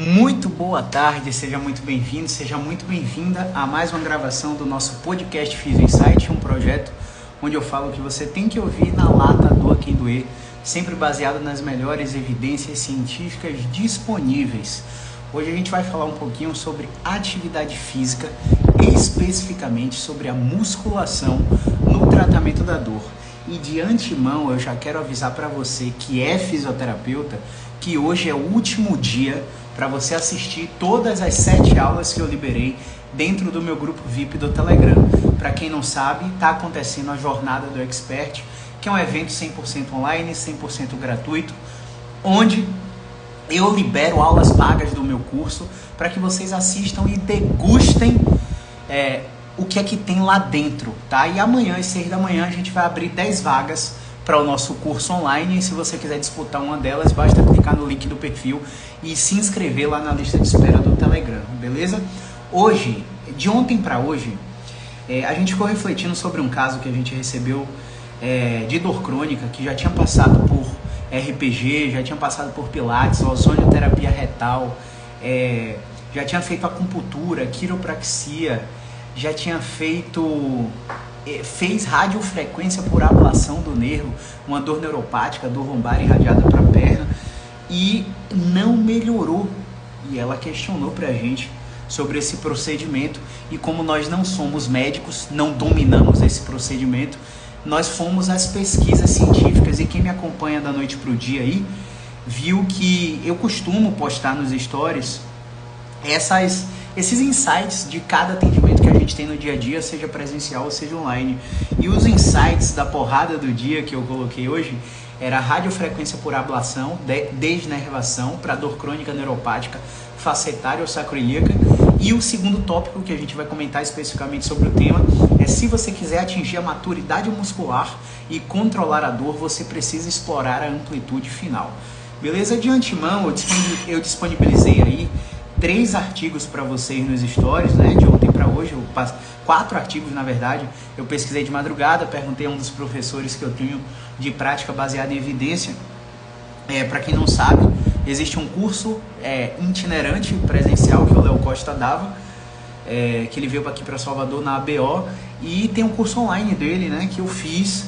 Muito boa tarde, seja muito bem-vindo, seja muito bem-vinda a mais uma gravação do nosso podcast Physio Insight, um projeto onde eu falo que você tem que ouvir na lata, doa quem doer, sempre baseado nas melhores evidências científicas disponíveis. Hoje a gente vai falar um pouquinho sobre atividade física, especificamente sobre a musculação no tratamento da dor. E de antemão eu já quero avisar para você que é fisioterapeuta que hoje é o último dia para você assistir todas as 7 aulas que eu liberei dentro do meu grupo VIP do Telegram. Para quem não sabe, está acontecendo a Jornada do Expert, que é um evento 100% online, 100% gratuito, onde eu libero aulas pagas do meu curso para que vocês assistam e degustem o que é que tem lá dentro, tá? E amanhã, às 6 da manhã, a gente vai abrir 10 vagas para o nosso curso online, e se você quiser disputar uma delas, basta clicar no link do perfil e se inscrever lá na lista de espera do Telegram, beleza? Hoje, de ontem para hoje, a gente ficou refletindo sobre um caso que a gente recebeu de dor crônica, que já tinha passado por RPG, já tinha passado por pilates, ozonioterapia retal, já tinha feito acupuntura, quiropraxia, já tinha fez radiofrequência por ablação do nervo, uma dor neuropática, dor lombar irradiada para a perna, e não melhorou. E ela questionou para a gente sobre esse procedimento, e como nós não somos médicos, não dominamos esse procedimento, nós fomos às pesquisas científicas, e quem me acompanha da noite para o dia aí, viu que eu costumo postar nos stories esses insights de cada atendimento que a gente tem no dia a dia, seja presencial ou seja online. E os insights da porrada do dia que eu coloquei hoje era radiofrequência por ablação, desnervação para dor crônica neuropática, facetária ou sacroiliaca. E o segundo tópico que a gente vai comentar especificamente sobre o tema é: se você quiser atingir a maturidade muscular e controlar a dor, você precisa explorar a amplitude final. Beleza? De antemão, eu disponibilizei aí 3 artigos para vocês nos stories, né? De ontem para hoje, 4 artigos na verdade. Eu pesquisei de madrugada, perguntei a um dos professores que eu tenho de prática baseada em evidência. Para quem não sabe, existe um curso itinerante presencial que o Léo Costa dava, que ele veio aqui para Salvador na ABO, e tem um curso online dele, né? Que eu fiz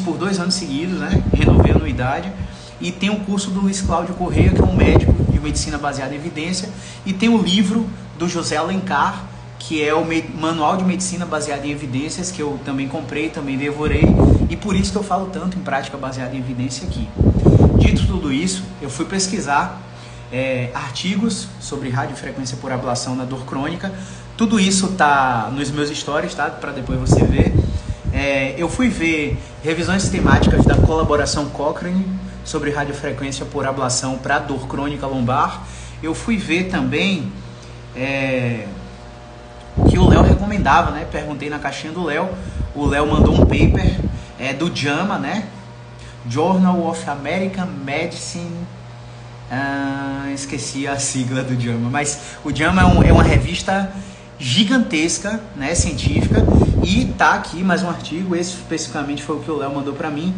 por 2 anos seguidos, né? Renovei a anuidade. E tem o curso do Luiz Cláudio Correia, que é um médico de medicina baseada em evidência, e tem o livro do José Alencar, que é o Manual de Medicina Baseada em Evidências, que eu também comprei, também devorei, e por isso que eu falo tanto em prática baseada em evidência aqui. Dito tudo isso, eu fui pesquisar artigos sobre radiofrequência por ablação na dor crônica. Tudo isso tá nos meus stories, tá? Para depois você ver. Eu fui ver revisões sistemáticas da colaboração Cochrane sobre radiofrequência por ablação para dor crônica lombar. Eu fui ver também o que o Léo recomendava, né? Perguntei na caixinha do Léo. O Léo mandou um paper do JAMA, né? Journal of American Medicine. Esqueci a sigla do JAMA, mas o JAMA é uma revista gigantesca, né? Científica, e tá aqui mais um artigo. Esse especificamente foi o que o Léo mandou para mim.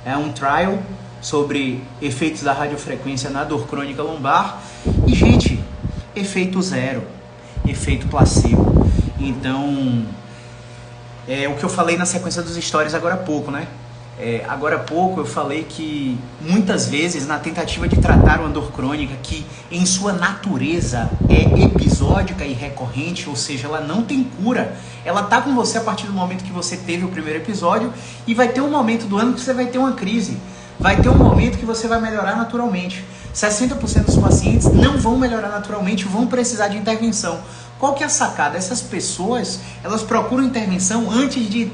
É um trial sobre efeitos da radiofrequência na dor crônica lombar. E, gente, efeito zero, efeito placebo. Então, o que eu falei na sequência dos stories agora há pouco, né? Agora há pouco eu falei que muitas vezes, na tentativa de tratar uma dor crônica que em sua natureza é episódica e recorrente, ou seja, ela não tem cura, ela tá com você a partir do momento que você teve o primeiro episódio, e vai ter um momento do ano que você vai ter uma crise. Vai ter um momento que você vai melhorar naturalmente. 60% dos pacientes não vão melhorar naturalmente, vão precisar de intervenção. Qual que é a sacada? Essas pessoas, elas procuram intervenção antes de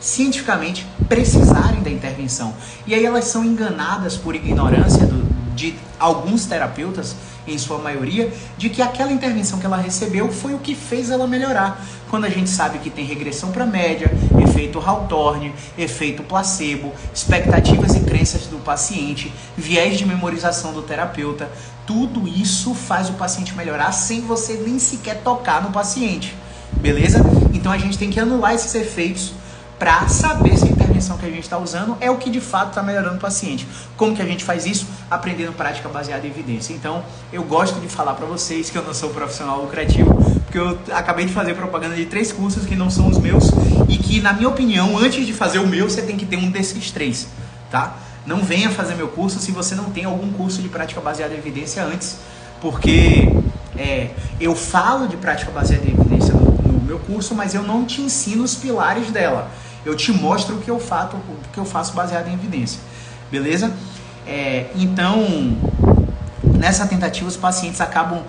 cientificamente precisarem da intervenção. E aí elas são enganadas por ignorância de alguns terapeutas, em sua maioria, de que aquela intervenção que ela recebeu foi o que fez ela melhorar. Quando a gente sabe que tem regressão para média, efeito Hawthorne, efeito placebo, expectativas e crenças do paciente, viés de memorização do terapeuta, tudo isso faz o paciente melhorar sem você nem sequer tocar no paciente, beleza? Então a gente tem que anular esses efeitos para saber se a intervenção intervenção que a gente está usando é o que de fato está melhorando o paciente. Como que a gente faz isso? Aprendendo prática baseada em evidência. Então, eu gosto de falar para vocês que eu não sou profissional lucrativo, porque eu acabei de fazer propaganda de 3 cursos que não são os meus e que, na minha opinião, antes de fazer o meu, você tem que ter um desses 3, tá? Não venha fazer meu curso se você não tem algum curso de prática baseada em evidência antes, porque eu falo de prática baseada em evidência no meu curso, mas eu não te ensino os pilares dela. Eu te mostro o que eu faço baseado em evidência, beleza? Então, nessa tentativa, os pacientes acabam...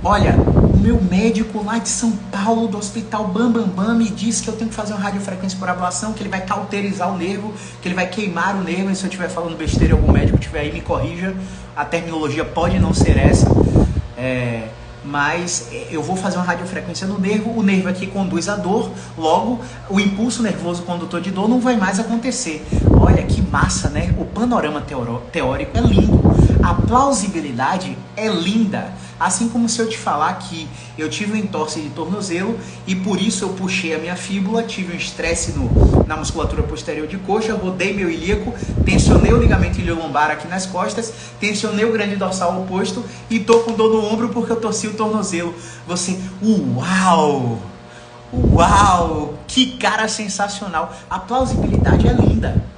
Olha, o meu médico lá de São Paulo, do hospital Bambambam, me disse que eu tenho que fazer uma radiofrequência por ablação, que ele vai cauterizar o nervo, que ele vai queimar o nervo, e se eu estiver falando besteira e algum médico estiver aí, me corrija. A terminologia pode não ser essa, mas eu vou fazer uma radiofrequência no nervo, o nervo aqui conduz a dor, logo o impulso nervoso condutor de dor não vai mais acontecer. Olha que massa, né? O panorama teórico é lindo, a plausibilidade é linda. Assim como se eu te falar que eu tive um entorse de tornozelo e por isso eu puxei a minha fíbula, tive um estresse na musculatura posterior de coxa, rodei meu ilíaco, tensionei o ligamento iliolombar aqui nas costas, tensionei o grande dorsal oposto e tô com dor no ombro porque eu torci o tornozelo. Você, uau! Uau! Que cara sensacional! A plausibilidade é linda.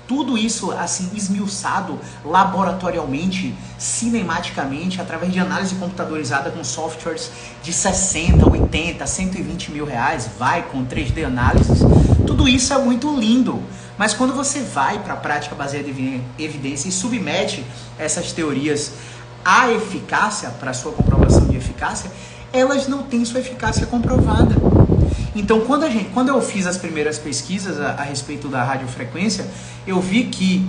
Tudo isso, assim, esmiuçado laboratorialmente, cinematicamente, através de análise computadorizada com softwares de 60, 80, 120 mil reais, vai com 3D análises. Tudo isso é muito lindo. Mas quando você vai para a prática baseada em evidência e submete essas teorias à eficácia, para a sua comprovação de eficácia, elas não têm sua eficácia comprovada. Então, quando eu fiz as primeiras pesquisas a respeito da radiofrequência, eu vi que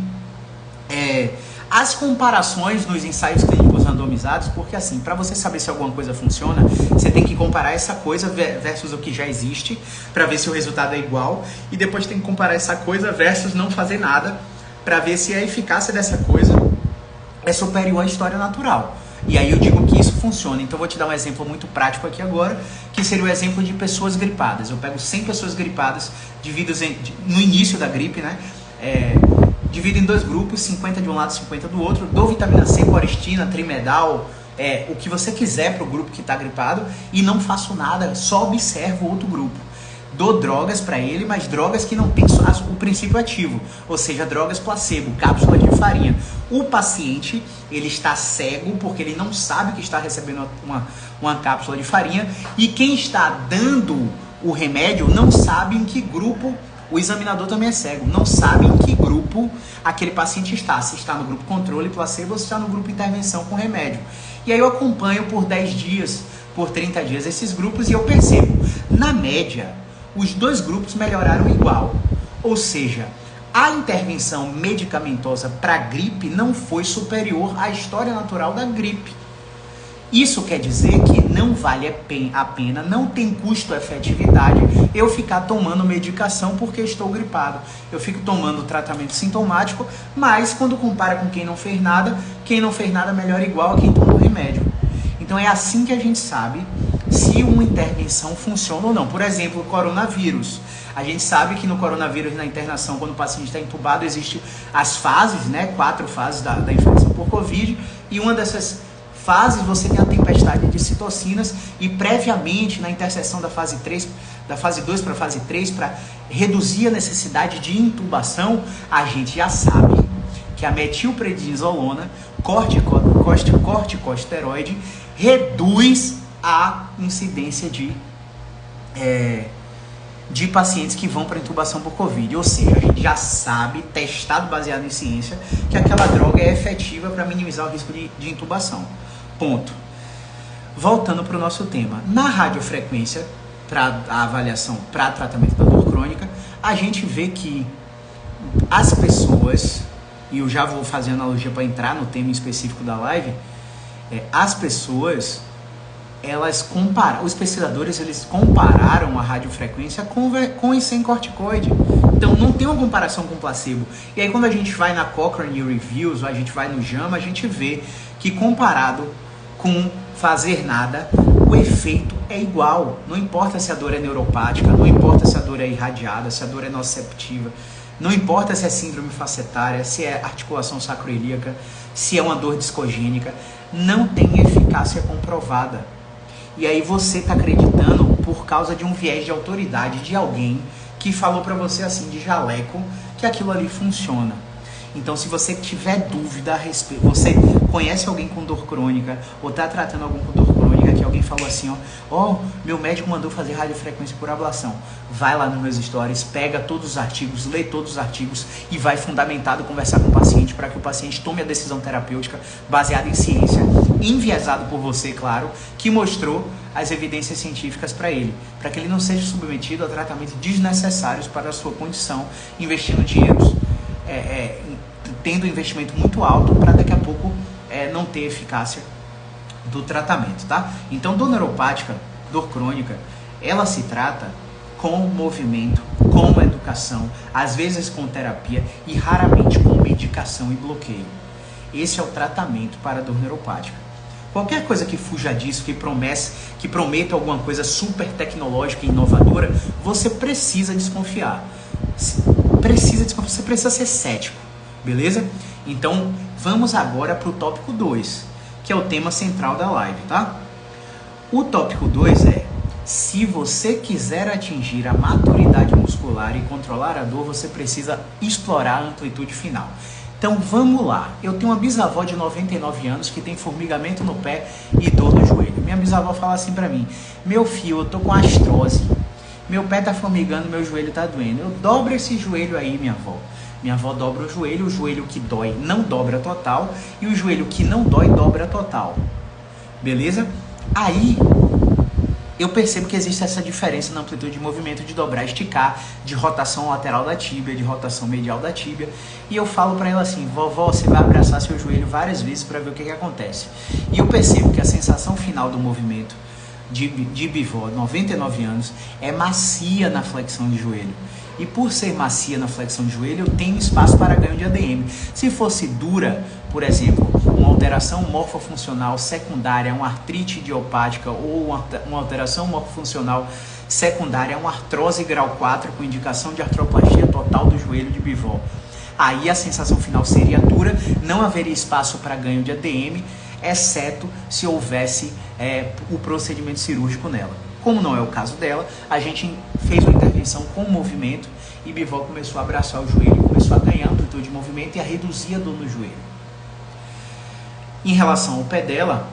as comparações nos ensaios clínicos randomizados, porque assim, para você saber se alguma coisa funciona, você tem que comparar essa coisa versus o que já existe, para ver se o resultado é igual, e depois tem que comparar essa coisa versus não fazer nada, para ver se a eficácia dessa coisa é superior à história natural. E aí eu digo que isso funciona. Então eu vou te dar um exemplo muito prático aqui agora, que seria o exemplo de pessoas gripadas. Eu pego 100 pessoas gripadas, divido no início da gripe, né? Divido em 2 grupos, 50 de um lado, 50 do outro, dou vitamina C, coristina, trimedal, o que você quiser para o grupo que está gripado, e não faço nada, só observo o outro grupo. Dou drogas para ele, mas drogas que não têm o princípio ativo, ou seja, drogas placebo, cápsula de farinha. O paciente, ele está cego porque ele não sabe que está recebendo uma cápsula de farinha, e quem está dando o remédio não sabe em que grupo, o examinador também é cego, não sabe em que grupo aquele paciente está, se está no grupo controle placebo ou se está no grupo intervenção com remédio. E aí eu acompanho por 10 dias, por 30 dias esses grupos e eu percebo, na média, os 2 grupos melhoraram igual, ou seja, a intervenção medicamentosa para gripe não foi superior à história natural da gripe. Isso quer dizer que não vale a pena, não tem custo-efetividade eu ficar tomando medicação porque estou gripado. Eu fico tomando tratamento sintomático, mas quando compara com quem não fez nada melhora igual a quem tomou remédio. Então é assim que a gente sabe se uma intervenção funciona ou não. Por exemplo, o coronavírus. A gente sabe que no coronavírus, na internação, quando o paciente está entubado, existem as fases, né? 4 fases da infecção por Covid, e uma dessas fases você tem a tempestade de citocinas, e previamente na interseção da fase 2 para a fase 3, para reduzir a necessidade de intubação, a gente já sabe que a metilprednisolona, corticosteroide, reduz a incidência de pacientes que vão para intubação por Covid. Ou seja, a gente já sabe, testado baseado em ciência, que aquela droga é efetiva para minimizar o risco de intubação. Ponto. Voltando para o nosso tema. Na radiofrequência, para a avaliação para tratamento da dor crônica, a gente vê que as pessoas, e eu já vou fazer analogia para entrar no tema específico da live, as pessoas, os pesquisadores, eles compararam a radiofrequência com e sem corticoide. Então não tem uma comparação com placebo. E aí quando a gente vai na Cochrane Reviews, ou a gente vai no JAMA, a gente vê que comparado com fazer nada, o efeito é igual. Não importa se a dor é neuropática, não importa se a dor é irradiada, se a dor é nociceptiva. Não importa se é síndrome facetária, se é articulação sacroiliaca, se é uma dor discogênica, não tem eficácia comprovada. E aí você está acreditando por causa de um viés de autoridade de alguém que falou para você assim, de jaleco, que aquilo ali funciona. Então, se você tiver dúvida a respeito, você conhece alguém com dor crônica, ou está tratando alguém com dor crônica, que alguém falou assim, ó, meu médico mandou fazer radiofrequência por ablação. Vai lá nos meus stories, pega todos os artigos, lê todos os artigos e vai fundamentado conversar com o paciente para que o paciente tome a decisão terapêutica baseada em ciência, enviesado por você, claro, que mostrou as evidências científicas para ele, para que ele não seja submetido a tratamentos desnecessários para a sua condição, investindo dinheiros, tendo um investimento muito alto para daqui a pouco não ter eficácia do tratamento, tá? Então, dor neuropática, dor crônica, ela se trata com movimento, com educação, às vezes com terapia e raramente com medicação e bloqueio. Esse é o tratamento para a dor neuropática. Qualquer coisa que fuja disso, que prometa alguma coisa super tecnológica e inovadora, você precisa desconfiar. Você precisa ser cético, beleza? Então, vamos agora para o tópico 2, que é o tema central da live, tá? O tópico 2 é: se você quiser atingir a maturidade muscular e controlar a dor, você precisa explorar a amplitude final. Então vamos lá, eu tenho uma bisavó de 99 anos que tem formigamento no pé e dor no joelho. Minha bisavó fala assim pra mim: meu filho, eu tô com artrose, meu pé tá formigando, meu joelho tá doendo. Eu dobro esse joelho aí, minha avó. Minha avó dobra o joelho que dói não dobra total, e o joelho que não dói dobra total. Beleza? Aí eu percebo que existe essa diferença na amplitude de movimento de dobrar, esticar, de rotação lateral da tíbia, de rotação medial da tíbia. E eu falo para ela assim: vovó, você vai abraçar seu joelho várias vezes para ver o que acontece. E eu percebo que a sensação final do movimento de bivó, 99 anos, é macia na flexão de joelho. E por ser macia na flexão de joelho, eu tenho espaço para ganho de ADM. Se fosse dura, por exemplo, uma alteração morfofuncional secundária, uma artrite idiopática ou uma alteração morfofuncional secundária, uma artrose grau 4 com indicação de artroplastia total do joelho de bivó, aí a sensação final seria dura, não haveria espaço para ganho de ADM, exceto se houvesse o procedimento cirúrgico nela. Como não é o caso dela, a gente fez uma intervenção com movimento e bivó começou a abraçar o joelho, começou a ganhar amplitude de movimento e a reduzir a dor no joelho. Em relação ao pé dela,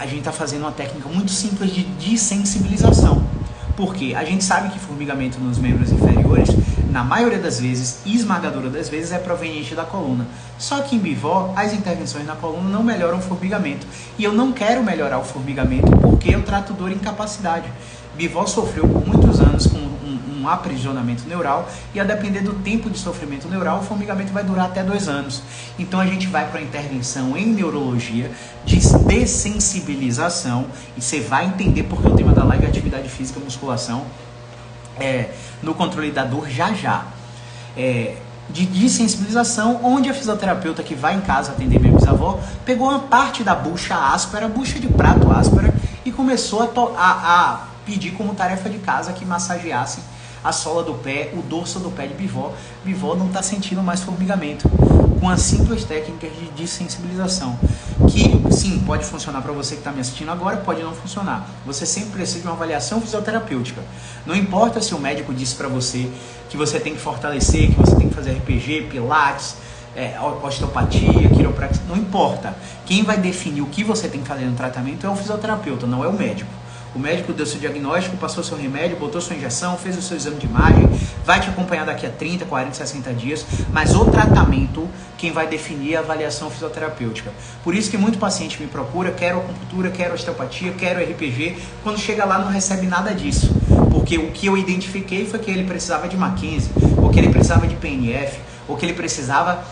a gente está fazendo uma técnica muito simples de dessensibilização. Porque a gente sabe que formigamento nos membros inferiores, na maioria das vezes, esmagadora das vezes, é proveniente da coluna. Só que em bivó, as intervenções na coluna não melhoram o formigamento. E eu não quero melhorar o formigamento porque eu trato dor e incapacidade. Bivó sofreu por muitos anos com um aprisionamento neural e a depender do tempo de sofrimento neural, o formigamento vai durar até 2 anos. Então a gente vai para a intervenção em neurologia de dessensibilização e você vai entender porque o tema da live é atividade física e musculação no controle da dor já. De dessensibilização, onde a fisioterapeuta que vai em casa atender minha bisavó pegou uma parte da bucha áspera, bucha de prato áspera, e começou a pedir como tarefa de casa que massageassem a sola do pé, o dorso do pé de bivó. Bivó não está sentindo mais formigamento, com as simples técnicas de dessensibilização, que sim, pode funcionar para você que está me assistindo agora, pode não funcionar. Você sempre precisa de uma avaliação fisioterapêutica. Não importa se o médico disse para você que você tem que fortalecer, que você tem que fazer RPG, pilates, osteopatia, quiropraxia, não importa. Quem vai definir o que você tem que fazer no tratamento é o fisioterapeuta, não é o médico. O médico deu seu diagnóstico, passou seu remédio, botou sua injeção, fez o seu exame de imagem, vai te acompanhar daqui a 30, 40, 60 dias, mas o tratamento, quem vai definir é a avaliação fisioterapêutica. Por isso que muito paciente me procura, quero acupuntura, quero osteopatia, quero RPG, quando chega lá não recebe nada disso, porque o que eu identifiquei foi que ele precisava de Mackenzie, ou que ele precisava de PNF, ou que ele precisava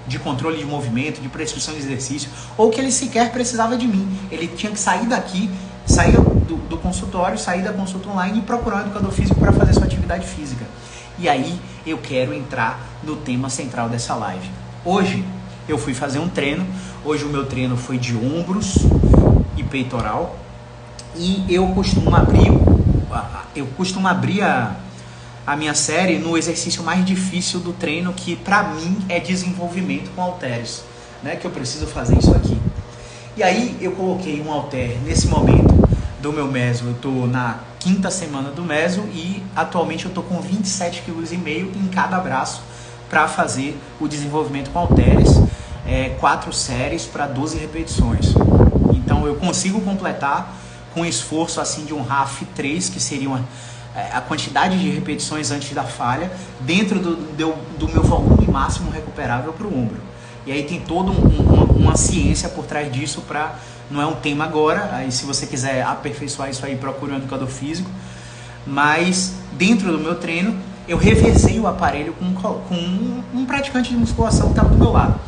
de controle de movimento, de prescrição de exercício, ou que ele sequer precisava de mim. Ele tinha que sair daqui, sair do consultório, sair da consulta online e procurar um educador físico para fazer sua atividade física. E aí eu quero entrar no tema central dessa live. Hoje eu fui fazer um treino, hoje o meu treino foi de ombros e peitoral, e eu costumo abrir a minha série no exercício mais difícil do treino, que pra mim é desenvolvimento com halteres, né? Que eu preciso fazer isso aqui. E aí eu coloquei um halter nesse momento do meu meso, eu tô na 5ª semana do meso e atualmente eu tô com 27,5 kg em cada braço para fazer o desenvolvimento com halteres, 4 séries para 12 repetições. Então eu consigo completar com esforço assim de um RAF 3, que seria a quantidade de repetições antes da falha, dentro do meu volume máximo recuperável para o ombro. E aí tem toda uma ciência por trás disso, não é um tema agora, aí se você quiser aperfeiçoar isso aí, procure um educador físico. Mas dentro do meu treino, eu revezei o aparelho com um praticante de musculação que estava do meu lado.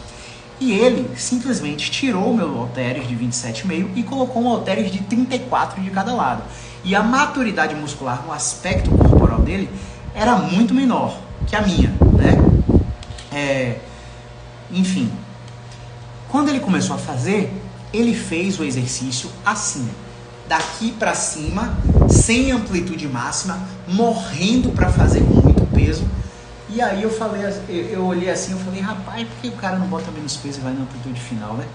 E ele simplesmente tirou o meu halteres de 27,5 e colocou um halteres de 34 de cada lado. E a maturidade muscular no aspecto corporal dele era muito menor que a minha, né? Enfim, quando ele começou a fazer, ele fez o exercício assim, daqui para cima, sem amplitude máxima, morrendo para fazer com muito peso. E aí eu olhei assim, eu falei, rapaz, por que o cara não bota menos peso e vai na amplitude final, né?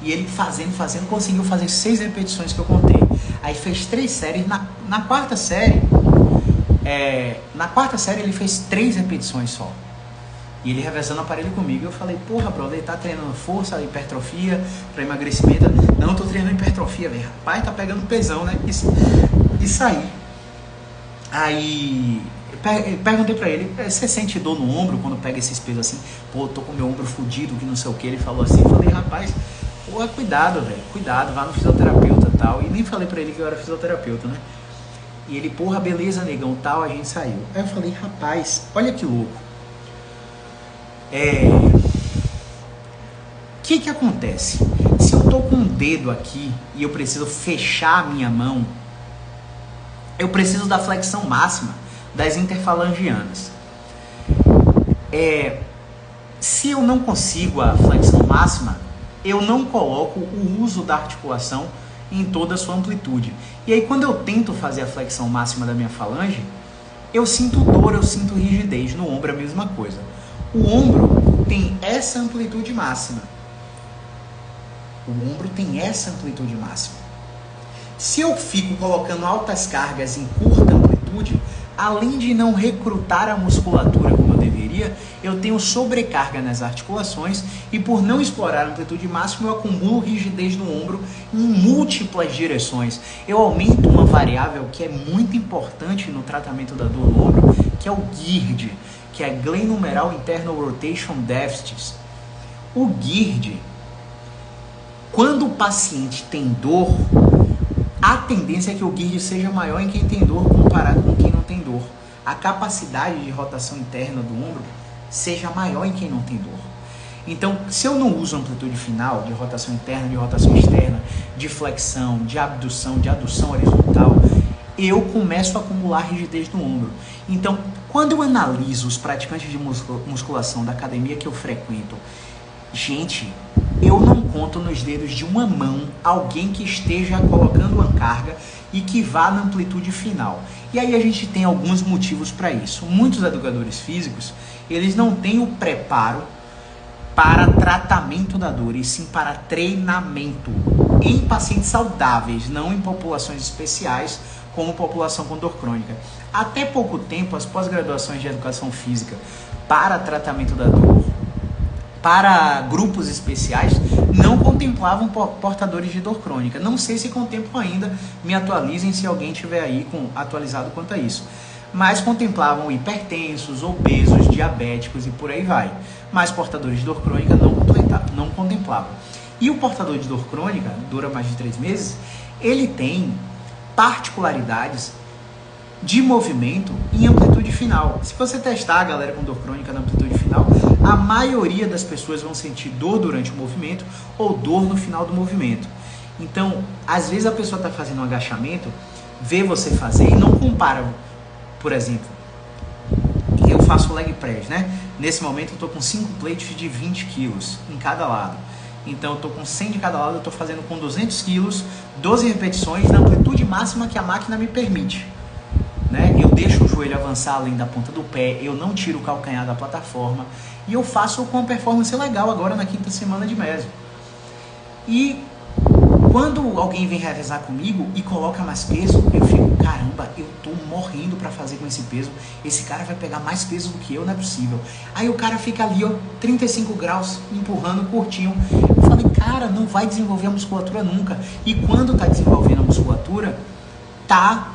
E ele fazendo, conseguiu fazer 6 repetições que eu contei. Aí fez 3 séries, na quarta série ele fez 3 repetições só. E ele revezando o aparelho comigo, eu falei, porra, brother, ele tá treinando força, hipertrofia, pra emagrecimento. Não, tô treinando hipertrofia, velho. Rapaz, tá pegando pesão, né? Isso aí. Aí, perguntei pra ele, você sente dor no ombro quando pega esses pesos assim? Pô, tô com meu ombro fudido, que não sei o que. Ele falou assim, eu falei, rapaz, pô, cuidado, velho, cuidado, vá no fisioterapeuta e tal. E nem falei pra ele que eu era fisioterapeuta, né? E ele, porra, beleza, negão, tal, a gente saiu. Aí eu falei, rapaz, olha que louco. O que acontece? Se eu tô com um dedo aqui e eu preciso fechar a minha mão, eu preciso da flexão máxima das interfalangianas. Se eu não consigo a flexão máxima, eu não coloco o uso da articulação em toda a sua amplitude. E aí quando eu tento fazer a flexão máxima da minha falange, eu sinto dor, eu sinto rigidez. No ombro é a mesma coisa. O ombro tem essa amplitude máxima. O ombro tem essa amplitude máxima. Se eu fico colocando altas cargas em curta amplitude, além de não recrutar a musculatura como eu deveria, eu tenho sobrecarga nas articulações e por não explorar a amplitude máxima, eu acumulo rigidez no ombro em múltiplas direções. Eu aumento uma variável que é muito importante no tratamento da dor no ombro, que é o GIRD, que é Glenomeral Internal Rotation Deficits. O GIRD, quando o paciente tem dor, a tendência é que o GIRD seja maior em quem tem dor comparado com quem não tem dor. A capacidade de rotação interna do ombro seja maior em quem não tem dor. Então, se eu não uso amplitude final de rotação interna, de rotação externa, de flexão, de abdução, de adução horizontal, eu começo a acumular rigidez no ombro. Então, quando eu analiso os praticantes de musculação da academia que eu frequento, gente, eu não conto nos dedos de uma mão alguém que esteja colocando uma carga e que vá na amplitude final. E aí a gente tem alguns motivos para isso. Muitos educadores físicos, eles não têm o preparo para tratamento da dor, e sim para treinamento em pacientes saudáveis, não em populações especiais, como população com dor crônica. Até pouco tempo, as pós-graduações de educação física para tratamento da dor, para grupos especiais, não contemplavam portadores de dor crônica. Não sei se contemplam ainda, me atualizem se alguém tiver aí atualizado quanto a isso. Mas contemplavam hipertensos, obesos, diabéticos e por aí vai. Mas portadores de dor crônica não contemplavam. E o portador de dor crônica, dura mais de 3 meses, ele tem particularidades de movimento em amplitude final. Se você testar a galera com dor crônica na amplitude final, a maioria das pessoas vão sentir dor durante o movimento ou dor no final do movimento. Então, às vezes a pessoa está fazendo um agachamento, vê você fazer e não compara. Por exemplo, eu faço leg press, né? Nesse momento eu estou com 5 plates de 20 quilos em cada lado. Então eu estou com 100 de cada lado, eu estou fazendo com 200 quilos, 12 repetições na amplitude máxima que a máquina me permite, né? Eu deixo o joelho avançar além da ponta do pé, eu não tiro o calcanhar da plataforma e eu faço com uma performance legal agora na 5ª semana de meso. E quando alguém vem realizar comigo e coloca mais peso, eu fico, caramba, eu tô morrendo pra fazer com esse peso, esse cara vai pegar mais peso do que eu, não é possível. Aí o cara fica ali, ó, 35 graus, empurrando curtinho. Eu falei, cara, não vai desenvolver a musculatura nunca. E quando tá desenvolvendo a musculatura, tá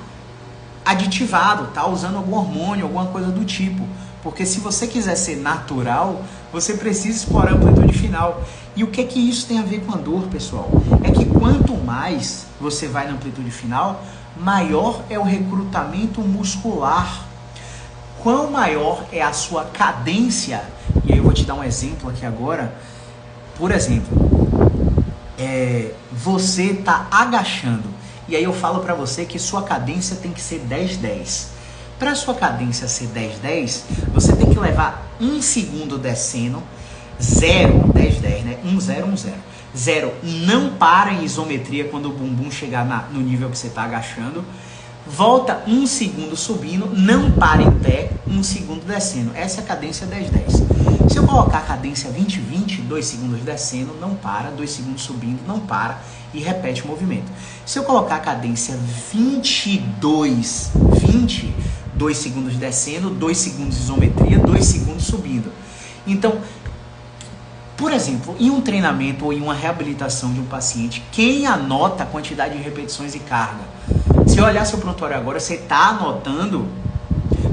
aditivado, tá usando algum hormônio, alguma coisa do tipo. Porque se você quiser ser natural, você precisa explorar a amplitude final. E o que é que isso tem a ver com a dor, pessoal? É que quanto mais você vai na amplitude final, maior é o recrutamento muscular. Quão maior é a sua cadência, e aí eu vou te dar um exemplo aqui agora. Por exemplo, você está agachando, e aí eu falo para você que sua cadência tem que ser 10-10. Para sua cadência ser 10-10, você tem que levar 1 segundo descendo, 0, 10-10, né? 1-0, 1-0. 0, não para em isometria quando o bumbum chegar no nível que você está agachando. Volta 1 segundo subindo, não para em pé, 1 segundo descendo. Essa é a cadência 10-10. Se eu colocar a cadência 20-20, 2 segundos descendo, não para, 2 segundos subindo, não para e repete o movimento. Se eu colocar a cadência 22-20, 2 segundos descendo, 2 segundos de isometria, 2 segundos subindo. Então, por exemplo, em um treinamento ou em uma reabilitação de um paciente, quem anota a quantidade de repetições e carga? Se eu olhar seu prontuário agora, você está anotando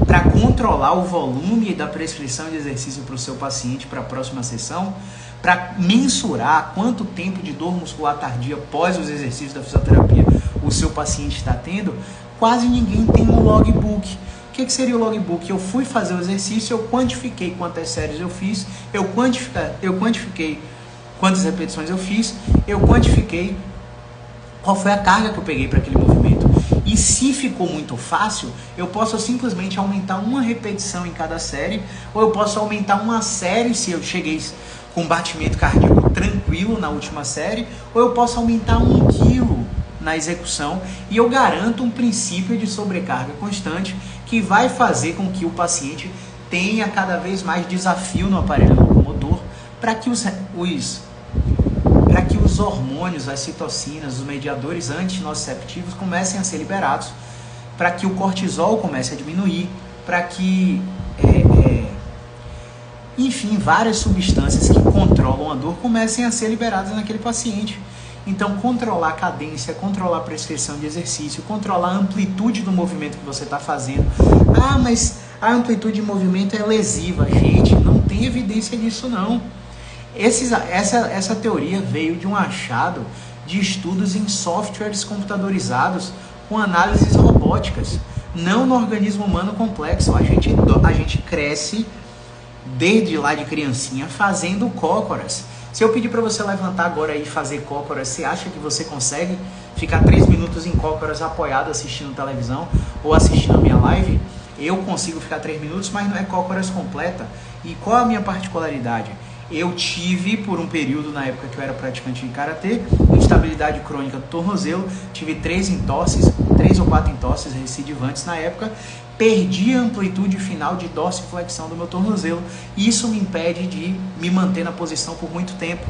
para controlar o volume da prescrição de exercício para o seu paciente para a próxima sessão, para mensurar quanto tempo de dor muscular tardia após os exercícios da fisioterapia o seu paciente está tendo. Quase ninguém tem um logbook. O que seria o logbook? Eu fui fazer o exercício, eu quantifiquei quantas séries eu fiz, eu quantifiquei quantas repetições eu fiz, eu quantifiquei qual foi a carga que eu peguei para aquele movimento. E se ficou muito fácil, eu posso simplesmente aumentar uma repetição em cada série, ou eu posso aumentar uma série se eu cheguei com batimento cardíaco tranquilo na última série, ou eu posso aumentar 1 quilo na execução, e eu garanto um princípio de sobrecarga constante que vai fazer com que o paciente tenha cada vez mais desafio no aparelho locomotor para que os hormônios, as citocinas, os mediadores antinociceptivos comecem a ser liberados, para que o cortisol comece a diminuir, para que, enfim, várias substâncias que controlam a dor comecem a ser liberadas naquele paciente. Então, controlar a cadência, controlar a prescrição de exercício, controlar a amplitude do movimento que você está fazendo. Ah, mas a amplitude de movimento é lesiva. Gente, não tem evidência disso não. Essa teoria veio de um achado de estudos em softwares computadorizados com análises robóticas, não no organismo humano complexo. A gente cresce desde lá de criancinha fazendo cócoras. Se eu pedir para você levantar agora e fazer cócoras, você acha que você consegue ficar 3 minutos em cócoras apoiado assistindo televisão ou assistindo a minha live? Eu consigo ficar 3 minutos, mas não é cócoras completa. E qual a minha particularidade? Eu tive, por um período, na época que eu era praticante de karatê, instabilidade crônica do tornozelo, tive 3 ou 4 entorses recidivantes na época, perdi a amplitude final de dorsiflexão do meu tornozelo, e isso me impede de me manter na posição por muito tempo,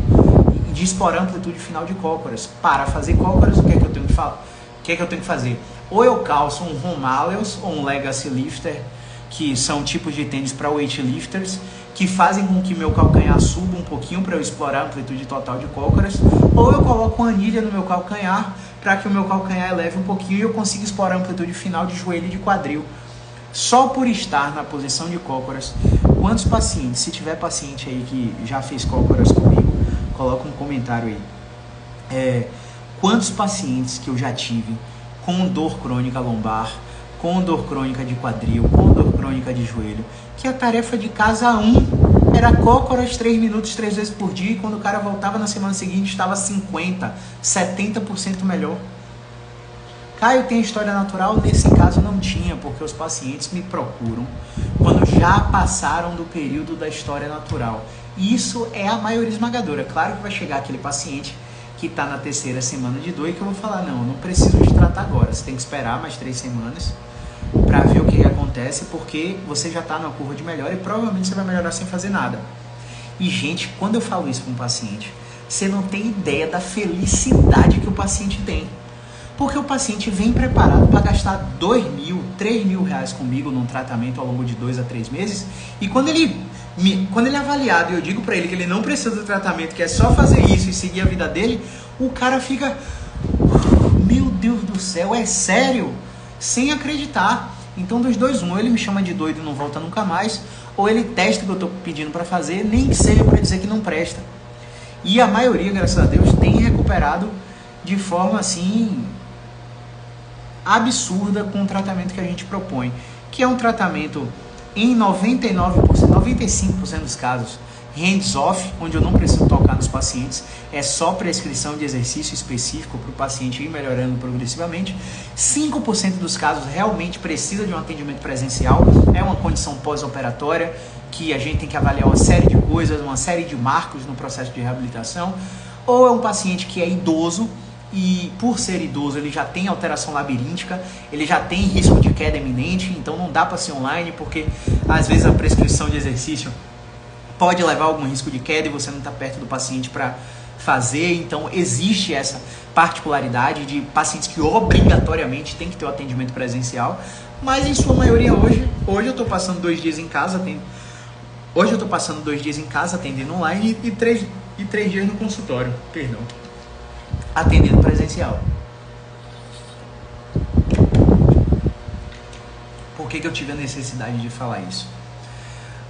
de explorar a amplitude final de cócoras. Para fazer cócoras, o que é que eu tenho que fazer? O que é que eu tenho que fazer? Ou eu calço um Romaleos ou um Legacy Lifter, que são tipos de tênis para weightlifters, que fazem com que meu calcanhar suba um pouquinho para eu explorar a amplitude total de cócoras, ou eu coloco uma anilha no meu calcanhar para que o meu calcanhar eleve um pouquinho e eu consiga explorar a amplitude final de joelho e de quadril. Só por estar na posição de cócoras, quantos pacientes, se tiver paciente aí que já fez cócoras comigo, coloca um comentário aí. Quantos pacientes que eu já tive com dor crônica lombar, com dor crônica de quadril, com dor crônica de joelho, que a tarefa de casa 1 era cócoras 3 minutos 3 vezes por dia, e quando o cara voltava na semana seguinte estava 50%, 70% melhor. Caio, tem história natural? Nesse caso não tinha, porque os pacientes me procuram quando já passaram do período da história natural. E isso é a maioria esmagadora. Claro que vai chegar aquele paciente que está na 3ª semana de dor e que eu vou falar, não preciso te tratar agora, você tem que esperar mais 3 semanas, para ver o que acontece, porque você já está na curva de melhora e provavelmente você vai melhorar sem fazer nada. E, gente, quando eu falo isso para um paciente, você não tem ideia da felicidade que o paciente tem. Porque o paciente vem preparado para gastar 2 mil, 3 mil reais comigo num tratamento ao longo de 2 a 3 meses. E quando ele é avaliado e eu digo para ele que ele não precisa do tratamento, que é só fazer isso e seguir a vida dele, o cara fica, meu Deus do céu, é sério? Sem acreditar. Então, dos dois, ou ele me chama de doido e não volta nunca mais, ou ele testa o que eu estou pedindo para fazer, nem que seja para dizer que não presta. E a maioria, graças a Deus, tem recuperado de forma assim absurda com o tratamento que a gente propõe, que é um tratamento em 99%, 95% dos casos hands-off, onde eu não preciso tocar nos pacientes, é só prescrição de exercício específico para o paciente ir melhorando progressivamente. 5% dos casos realmente precisa de um atendimento presencial, é uma condição pós-operatória, que a gente tem que avaliar uma série de coisas, uma série de marcos no processo de reabilitação, ou é um paciente que é idoso, e por ser idoso ele já tem alteração labiríntica, ele já tem risco de queda iminente, então não dá para ser online, porque às vezes a prescrição de exercício pode levar a algum risco de queda e você não está perto do paciente para fazer. Então existe essa particularidade de pacientes que obrigatoriamente tem que ter o atendimento presencial, mas em sua maioria hoje eu estou passando 2 dias em casa, atendendo online e 3 dias no consultório, atendendo presencial. Por que eu tive a necessidade de falar isso?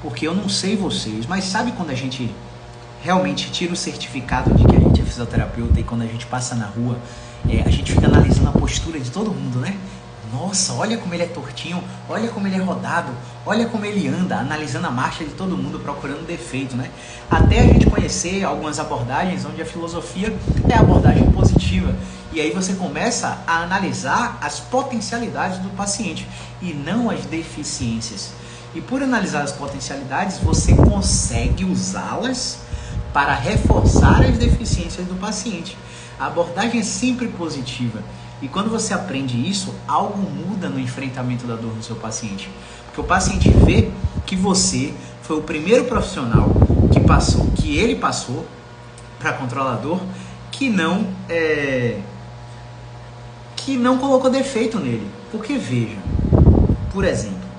Porque eu não sei vocês, mas sabe quando a gente realmente tira o certificado de que a gente é fisioterapeuta e quando a gente passa na rua, a gente fica analisando a postura de todo mundo, né? Nossa, olha como ele é tortinho, olha como ele é rodado, olha como ele anda, analisando a marcha de todo mundo, procurando defeito, né? Até a gente conhecer algumas abordagens onde a filosofia é a abordagem positiva. E aí você começa a analisar as potencialidades do paciente e não as deficiências. E por analisar as potencialidades, você consegue usá-las para reforçar as deficiências do paciente. A abordagem é sempre positiva. E quando você aprende isso, algo muda no enfrentamento da dor do seu paciente. Porque o paciente vê que você foi o primeiro profissional que ele passou para controlador que não colocou defeito nele. Porque veja, por exemplo,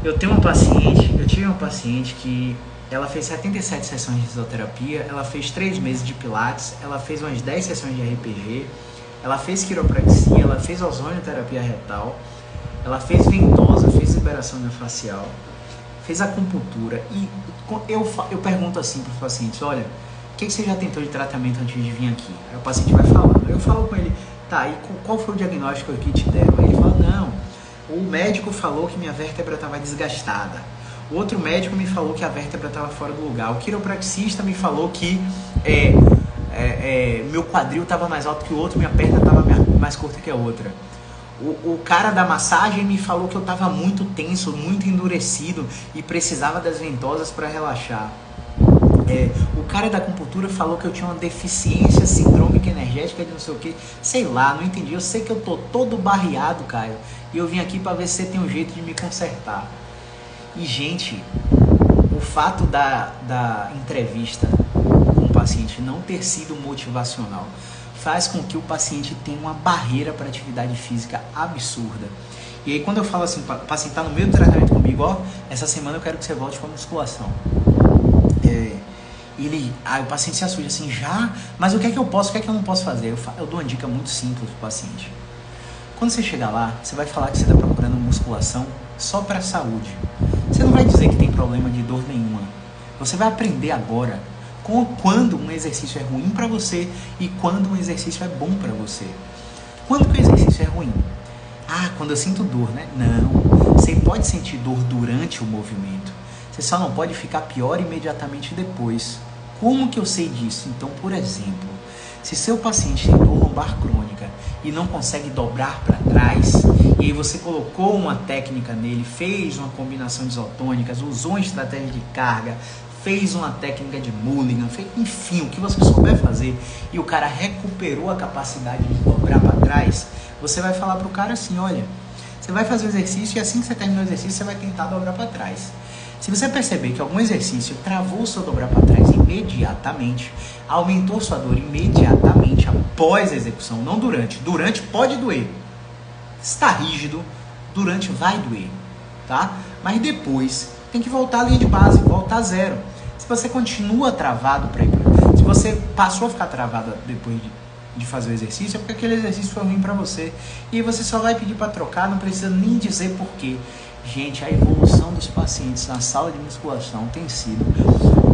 eu tive uma paciente que ela fez 77 sessões de fisioterapia, ela fez 3 meses de pilates, ela fez umas 10 sessões de RPG, ela fez quiropraxia, ela fez ozonioterapia retal, ela fez ventosa, fez liberação miofascial, fez acupuntura. E eu pergunto assim para os pacientes, olha, o que você já tentou de tratamento antes de vir aqui? Aí o paciente vai falando, eu falo com ele, tá, e qual foi o diagnóstico que te deram? Aí ele fala, não, o médico falou que minha vértebra estava desgastada, o outro médico me falou que a vértebra estava fora do lugar, o quiropraxista me falou que meu quadril estava mais alto que o outro, minha perna estava mais curta que a outra. O cara da massagem me falou que eu estava muito tenso, muito endurecido e precisava das ventosas para relaxar. O cara da acupuntura falou que eu tinha uma deficiência sindrômica energética de não sei o que, sei lá, não entendi. Eu sei que eu tô todo barreado, Caio, e eu vim aqui para ver se você tem um jeito de me consertar. E, gente, o fato da entrevista com o paciente não ter sido motivacional faz com que o paciente tenha uma barreira para atividade física absurda. E aí quando eu falo assim, o paciente está no meio do tratamento comigo, ó, essa semana eu quero que você volte para a musculação. O paciente se assusta assim, já? Mas o que é que eu posso, o que é que eu não posso fazer? Eu dou uma dica muito simples para o paciente. Quando você chegar lá, você vai falar que você está procurando musculação só para a saúde. Você não vai dizer que tem problema de dor nenhuma. Você vai aprender agora quando um exercício é ruim para você e quando um exercício é bom para você. Quando que o exercício é ruim? Quando eu sinto dor, né? Não, você pode sentir dor durante o movimento. Você só não pode ficar pior imediatamente depois. Como que eu sei disso? Então, por exemplo, se seu paciente tem dor lombar crônica e não consegue dobrar para trás, e aí você colocou uma técnica nele, fez uma combinação de isotônicas, usou uma estratégia de carga, fez uma técnica de Mulligan, enfim, o que você souber fazer, e o cara recuperou a capacidade de dobrar para trás, você vai falar para o cara assim, olha, Você vai fazer o exercício e assim que você terminar o exercício, você vai tentar dobrar para trás. Se você perceber que algum exercício travou o seu dobrar para trás imediatamente, aumentou sua dor imediatamente após a execução, não durante. Durante pode doer. Está rígido, durante vai doer, tá? Mas depois tem que voltar à linha de base, voltar a zero. Se você continua travado para ir se você passou a ficar travado depois de fazer o exercício, é porque aquele exercício foi ruim para você. E aí você só vai pedir para trocar, não precisa nem dizer por quê. Gente, a evolução dos pacientes na sala de musculação tem sido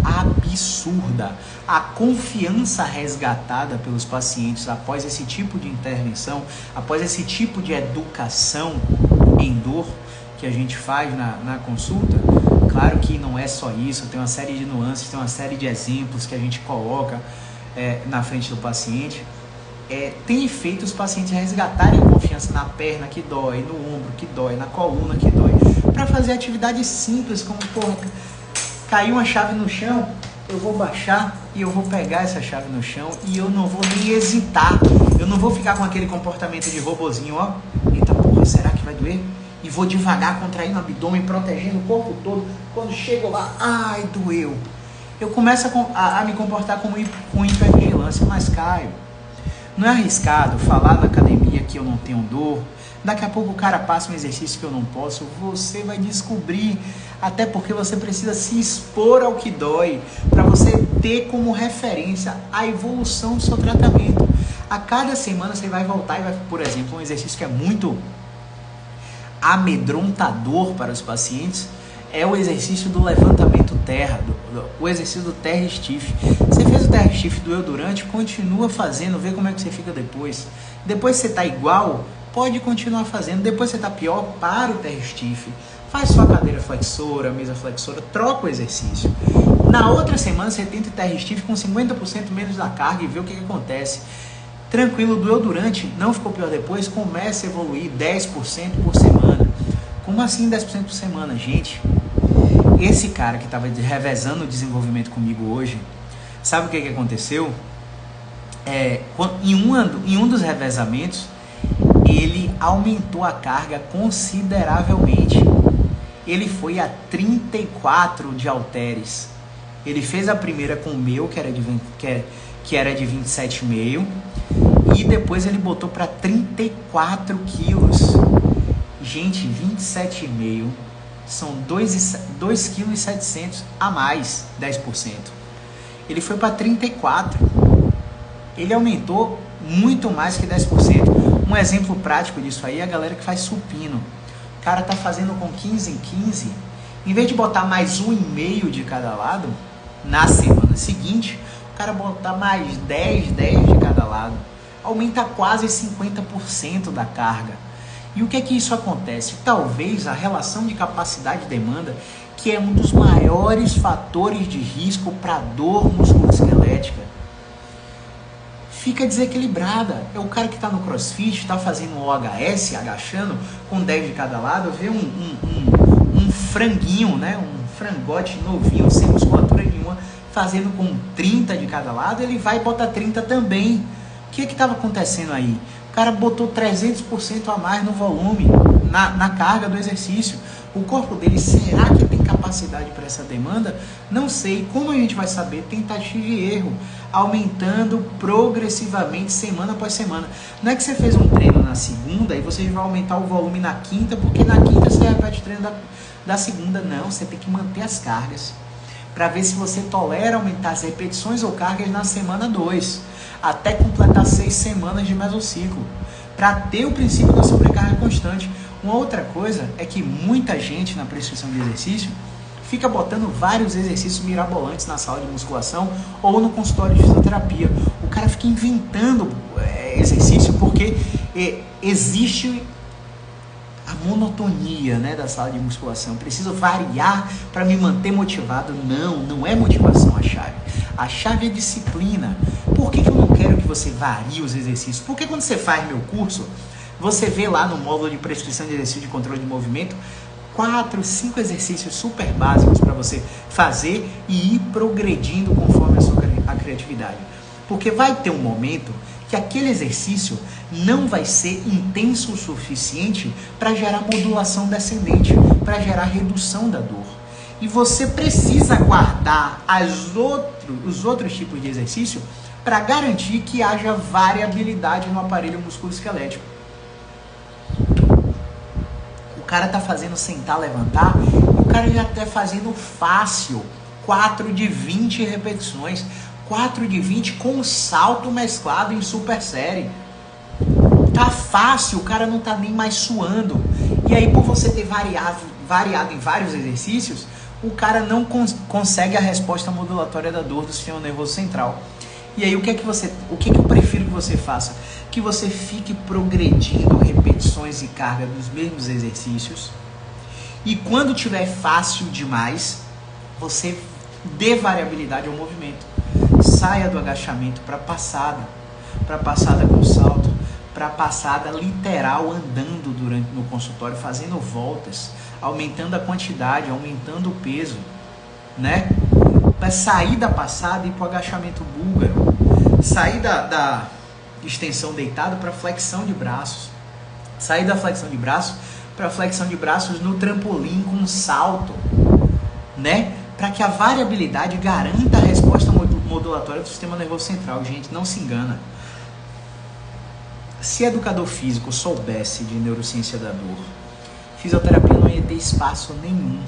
absurda. A confiança resgatada pelos pacientes após esse tipo de intervenção, após esse tipo de educação em dor que a gente faz na consulta, claro que não é só isso, tem uma série de nuances, tem uma série de exemplos que a gente coloca na frente do paciente. Tem feito os pacientes resgatarem a confiança na perna que dói, no ombro que dói, na coluna que dói, para fazer atividades simples como, caiu uma chave no chão, eu vou baixar e eu vou pegar essa chave no chão e eu não vou nem hesitar, eu não vou ficar com aquele comportamento de robozinho, ó, eita porra, será que vai doer? E vou devagar contraindo o abdômen, protegendo o corpo todo, quando chego lá, ai, doeu. Eu começo a me comportar com hipervigilância, mas Caio, não é arriscado falar na academia que eu não tenho dor? Daqui a pouco o cara passa um exercício que eu não posso, você vai descobrir, até porque você precisa se expor ao que dói, para você ter como referência a evolução do seu tratamento. A cada semana você vai voltar e vai, por exemplo, um exercício que é muito amedrontador para os pacientes, é o exercício do levantamento terra, o exercício do terra stiff. Você fez o terra stiff, doeu durante, continua fazendo, vê como é que você fica depois. Depois você está igual, pode continuar fazendo. Depois você está pior, para o terra stiff. Faz sua cadeira flexora, mesa flexora, troca o exercício. Na outra semana você tenta o terra stiff com 50% menos da carga e vê o que acontece. Tranquilo, doeu durante, não ficou pior depois, começa a evoluir 10% por semana. Como assim 10% por semana? Gente, esse cara que estava revezando o desenvolvimento comigo hoje, sabe o que aconteceu? Em um dos revezamentos, ele aumentou a carga consideravelmente. Ele foi a 34 de halteres. Ele fez a primeira com o meu, que era de 27,5, e depois ele botou para 34 quilos. Gente, 27,5 são 2,7 kg a mais, 10%. Ele foi para 34. Ele aumentou muito mais que 10%. Um exemplo prático disso aí é a galera que faz supino. O cara tá fazendo com 15 em 15. Em vez de botar mais 1,5 de cada lado, na semana seguinte, o cara botar mais 10 de cada lado. Aumenta quase 50% da carga. E o que é que isso acontece? Talvez a relação de capacidade e demanda, que é um dos maiores fatores de risco para dor musculoesquelética, fica desequilibrada. É o cara que está no crossfit, está fazendo um OHS, agachando com 10 de cada lado, vê um franguinho, né? Um frangote novinho, sem musculatura nenhuma, fazendo com 30 de cada lado, ele vai e bota 30 também. O que estava acontecendo aí? O cara botou 300% a mais no volume, na carga do exercício. O corpo dele, será que tem capacidade para essa demanda? Não sei. Como a gente vai saber? Tentativa e erro, aumentando progressivamente, semana após semana. Não é que você fez um treino na segunda e você vai aumentar o volume na quinta, porque na quinta você repete o treino da segunda. Não, você tem que manter as cargas, para ver se você tolera aumentar as repetições ou cargas na semana 2. Até completar 6 semanas de mesociclo, para ter o princípio da sobrecarga constante. Uma outra coisa é que muita gente na prescrição de exercício fica botando vários exercícios mirabolantes na sala de musculação ou no consultório de fisioterapia. O cara fica inventando exercício porque existe a monotonia, né, da sala de musculação. Preciso variar para me manter motivado. Não é motivação a chave. A chave é disciplina. Por que eu não quero que você varie os exercícios? Porque quando você faz meu curso, você vê lá no módulo de prescrição de exercício de controle de movimento 4, 5 exercícios super básicos para você fazer e ir progredindo conforme a sua criatividade. Porque vai ter um momento que aquele exercício não vai ser intenso o suficiente para gerar modulação descendente, para gerar redução da dor. E você precisa guardar os outros tipos de exercício para garantir que haja variabilidade no aparelho musculoesquelético. O cara tá fazendo sentar, levantar, o cara já tá fazendo fácil 4 de 20 repetições, 4 de 20 com salto mesclado em super série. Tá fácil, o cara não tá nem mais suando. E aí, por você ter variado em vários exercícios, o cara não consegue a resposta modulatória da dor do sistema nervoso central. E aí, o que eu prefiro que você faça? Que você fique progredindo repetições e carga dos mesmos exercícios. E quando tiver fácil demais, você dê variabilidade ao movimento. Saia do agachamento para passada com salto, para passada literal andando no consultório, fazendo voltas, aumentando a quantidade, aumentando o peso, né? Para sair da passada e ir para o agachamento búlgaro, sair da extensão deitado para flexão de braços, sair da flexão de braços para flexão de braços no trampolim com salto, né? Para que a variabilidade garanta a resposta modulatória do sistema nervoso central. Gente, não se engana. Se educador físico soubesse de neurociência da dor, fisioterapia não ia ter espaço nenhum.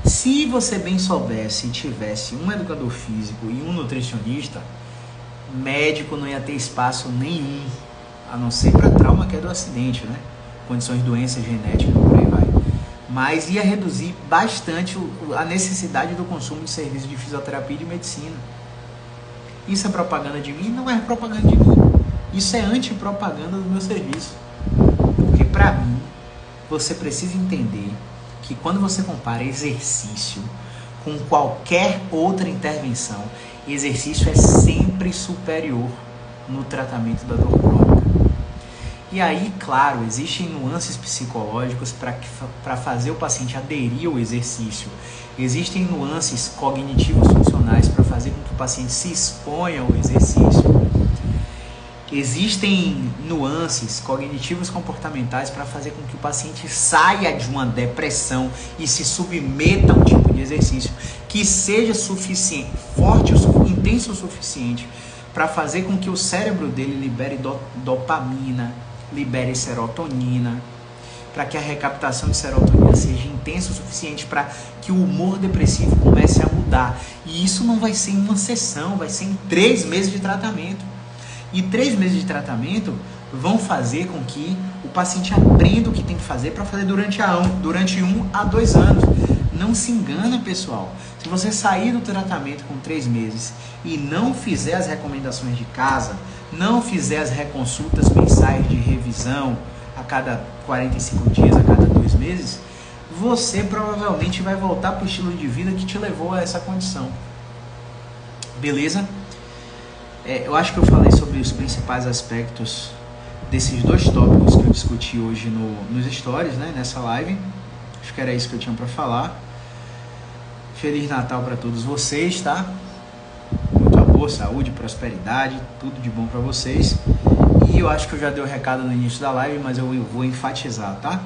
Se você bem soubesse e tivesse um educador físico e um nutricionista, médico não ia ter espaço nenhum, a não ser para trauma que é do acidente, né? Condições de doença genética, por aí vai. Mas ia reduzir bastante a necessidade do consumo de serviços de fisioterapia e de medicina. Isso é propaganda de mim? Não é propaganda de mim. Isso é antipropaganda do meu serviço. Porque para mim, você precisa entender que quando você compara exercício com qualquer outra intervenção, exercício é sempre superior no tratamento da dor crônica. E aí, claro, existem nuances psicológicas para fazer o paciente aderir ao exercício. Existem nuances cognitivos funcionais para fazer com que o paciente se exponha ao exercício. Existem nuances cognitivos comportamentais para fazer com que o paciente saia de uma depressão e se submeta a um tipo de exercício que seja suficiente, forte, intenso o suficiente para fazer com que o cérebro dele libere dopamina, libere serotonina, para que a recaptação de serotonina seja intensa o suficiente para que o humor depressivo comece a mudar. E isso não vai ser em uma sessão, vai ser em 3 meses de tratamento. E 3 meses de tratamento vão fazer com que o paciente aprenda o que tem que fazer para fazer durante 1 a 2 anos. Não se engana, pessoal. Se você sair do tratamento com 3 meses e não fizer as recomendações de casa, não fizer as reconsultas mensais de revisão a cada 45 dias, a cada 2 meses, você provavelmente vai voltar para o estilo de vida que te levou a essa condição. Beleza? Eu acho que eu falei sobre os principais aspectos desses 2 tópicos que eu discuti hoje nos stories, né, nessa live. Acho que era isso que eu tinha para falar. Feliz Natal para todos vocês, tá? Muito amor, saúde, prosperidade, tudo de bom para vocês. E eu acho que eu já dei o recado no início da live, mas eu vou enfatizar, tá?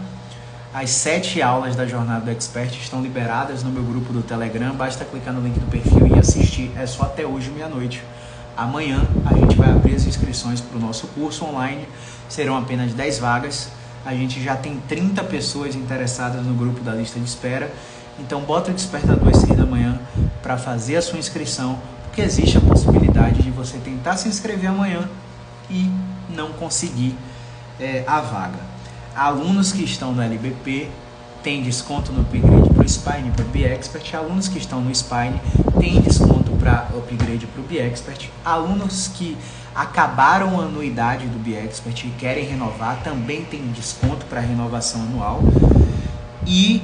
As 7 aulas da Jornada do Expert estão liberadas no meu grupo do Telegram. Basta clicar no link do perfil e assistir. É só até hoje, meia-noite. Amanhã a gente vai abrir as inscrições para o nosso curso online. Serão apenas 10 vagas. A gente já tem 30 pessoas interessadas no grupo da lista de espera. Então bota o despertador às 6 da manhã para fazer a sua inscrição, porque existe a possibilidade de você tentar se inscrever amanhã e não conseguir a vaga. Alunos que estão no LBP têm desconto no upgrade para o Spine e para o B-Expert. Alunos que estão no Spine têm desconto para o upgrade para o B-Expert. Alunos que acabaram a anuidade do B-Expert e querem renovar também têm desconto para renovação anual. E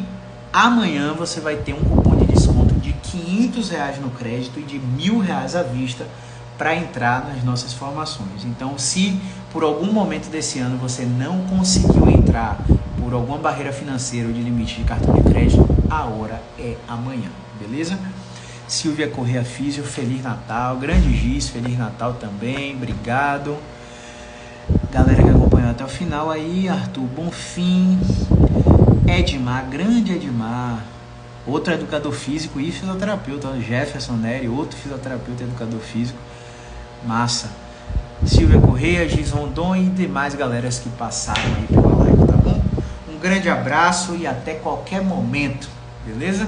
amanhã você vai ter um cupom de desconto de R$500 no crédito e de R$1.000 à vista para entrar nas nossas formações. Então, se por algum momento desse ano você não conseguiu entrar por alguma barreira financeira ou de limite de cartão de crédito, a hora é amanhã, beleza? Silvia Correia Físio, Feliz Natal. Grande Giz, Feliz Natal também, obrigado. Galera que acompanhou até o final aí, Arthur Bonfim, Edmar, grande Edmar, outro educador físico e fisioterapeuta, Jefferson Neri, outro fisioterapeuta e educador físico, massa. Silvia Correia, Giz Rondon e demais galeras que passaram aí pela live, tá bom? Um grande abraço e até qualquer momento, beleza?